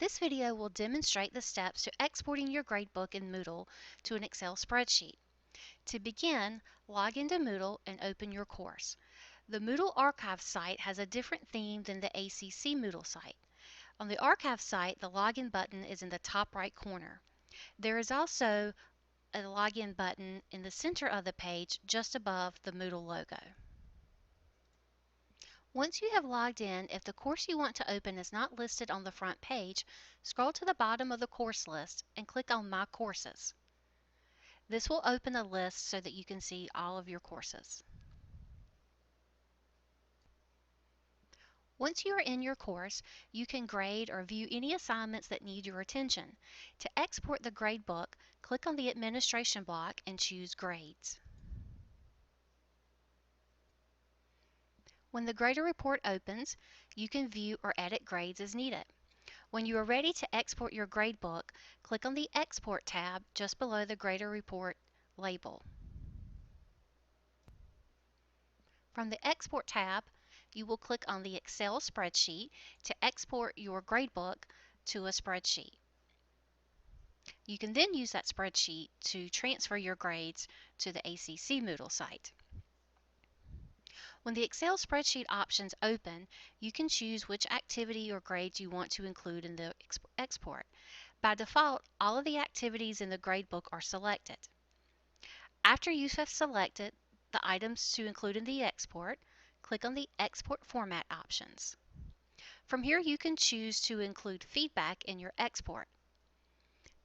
This video will demonstrate the steps to exporting your gradebook in Moodle to an Excel spreadsheet. To begin, log into Moodle and open your course. The Moodle Archive site has a different theme than the ACC Moodle site. On the Archive site, the Login button is in the top right corner. There is also a Login button in the center of the page just above the Moodle logo. Once you have logged in, if the course you want to open is not listed on the front page, scroll to the bottom of the course list and click on My Courses. This will open a list so that you can see all of your courses. Once you are in your course, you can grade or view any assignments that need your attention. To export the gradebook, click on the Administration block and choose Grades. When the grader report opens, you can view or edit grades as needed. When you are ready to export your gradebook, click on the Export tab just below the grader report label. From the Export tab, you will click on the Excel spreadsheet to export your gradebook to a spreadsheet. You can then use that spreadsheet to transfer your grades to the ACC Moodle site. When the Excel spreadsheet options open, you can choose which activity or grades you want to include in the export. By default, all of the activities in the gradebook are selected. After you have selected the items to include in the export, click on the Export Format options. From here, you can choose to include feedback in your export.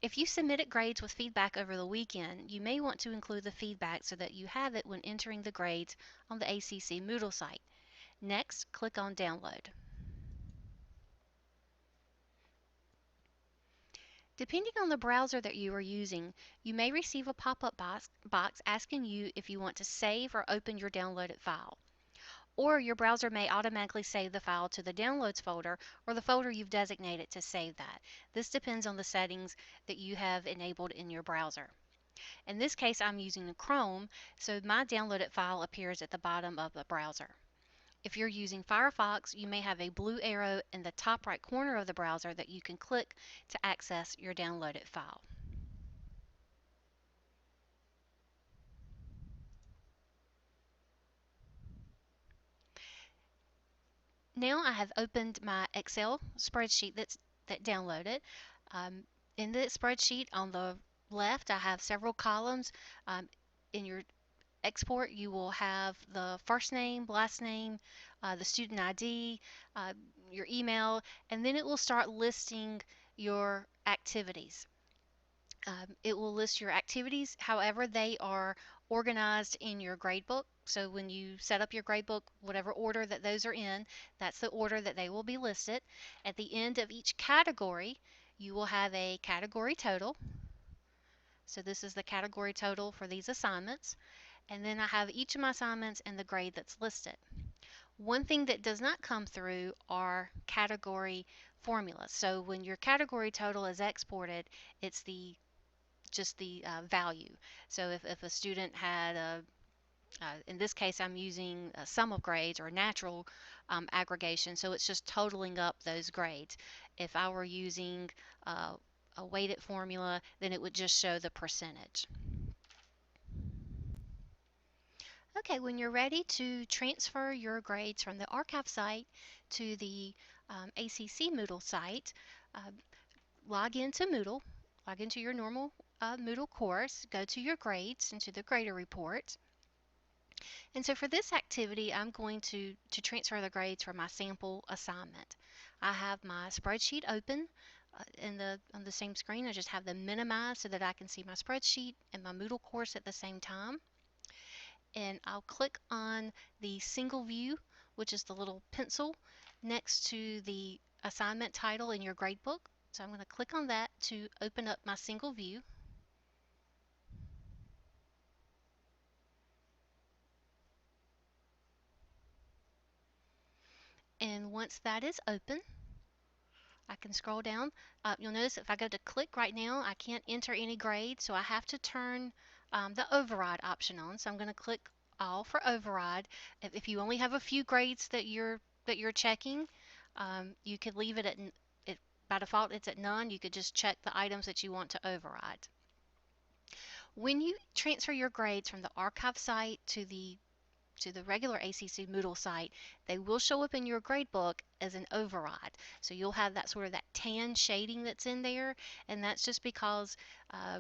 If you submitted grades with feedback over the weekend, you may want to include the feedback so that you have it when entering the grades on the ACC Moodle site. Next, click on Download. Depending on the browser that you are using, you may receive a pop-up box asking you if you want to save or open your downloaded file. Or your browser may automatically save the file to the Downloads folder or the folder you've designated to save that. This depends on the settings that you have enabled in your browser. In this case, I'm using Chrome, so my downloaded file appears at the bottom of the browser. If you're using Firefox, you may have a blue arrow in the top right corner of the browser that you can click to access your downloaded file. Now I have opened my Excel spreadsheet that downloaded. In the spreadsheet on the left, I have several columns. In your export, you will have the first name, last name, the student ID, your email, and then it will start listing your activities. It will list your activities, however they are organized in your gradebook. So when you set up your gradebook, whatever order that those are in, that's the order that they will be listed. At the end of each category, you will have a category total. So this is the category total for these assignments. And then I have each of my assignments and the grade that's listed. One thing that does not come through are category formulas. So when your category total is exported, it's just the value. So if a student had in this case I'm using a sum of grades or natural aggregation, so it's just totaling up those grades. If I were using a weighted formula, then it would just show the percentage. Okay, when you're ready to transfer your grades from the archive site to the ACC Moodle site, uh, log into Moodle, log into your normal Moodle course, go to your grades and to the grader report. And so for this activity, I'm going to transfer the grades for my sample assignment. I have my spreadsheet open on the same screen. I just have them minimized so that I can see my spreadsheet and my Moodle course at the same time. And I'll click on the single view, which is the little pencil next to the assignment title in your gradebook. So I'm going to click on that to open up my single view. And once that is open, I can scroll down. You'll notice if I go to click right now, I can't enter any grade, so I have to turn the override option on. So I'm going to click all for override. If you only have a few grades that you're checking, you could leave it at by default it's at none. You could just check the items that you want to override. When you transfer your grades from the archive site to the regular ACC Moodle site, they will show up in your gradebook as an override. So you'll have that sort of that tan shading that's in there, and that's just because uh,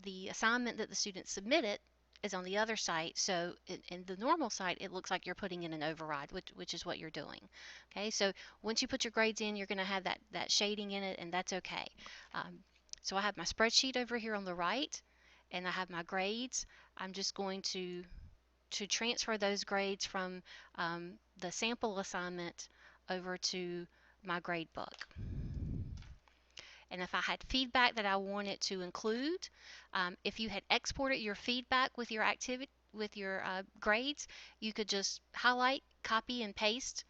the assignment that the student submitted is on the other site. So in the normal site, it looks like you're putting in an override, which is what you're doing. Okay, so once you put your grades in, you're going to have that shading in it, and that's okay. So I have my spreadsheet over here on the right, and I have my grades. I'm just going to transfer those grades from the sample assignment over to my grade book. And if I had feedback that I wanted to include, if you had exported your feedback with your activity with your grades, you could just highlight, copy, and paste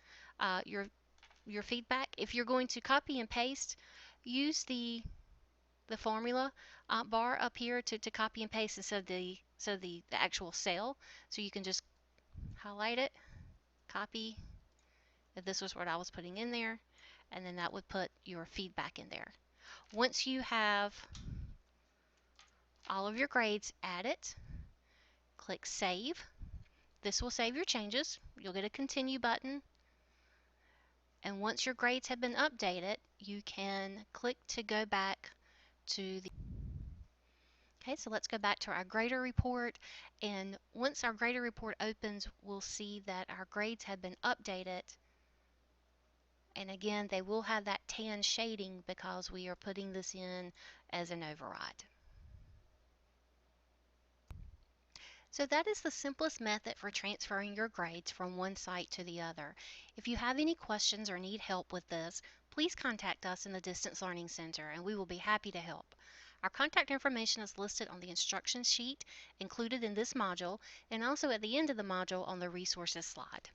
your feedback. If you're going to copy and paste, use the formula bar up here to copy and paste instead of the actual cell. So you can just highlight it, copy, if this was what I was putting in there, and then that would put your feedback in there. Once you have all of your grades added, click Save. This will save your changes. You'll get a Continue button. And once your grades have been updated, you can click to go back to the... Okay, so let's go back to our grader report. And once our grader report opens, we'll see that our grades have been updated. And again, they will have that tan shading because we are putting this in as an override. So that is the simplest method for transferring your grades from one site to the other. If you have any questions or need help with this, please contact us in the Distance Learning Center and we will be happy to help. Our contact information is listed on the instruction sheet included in this module and also at the end of the module on the resources slide.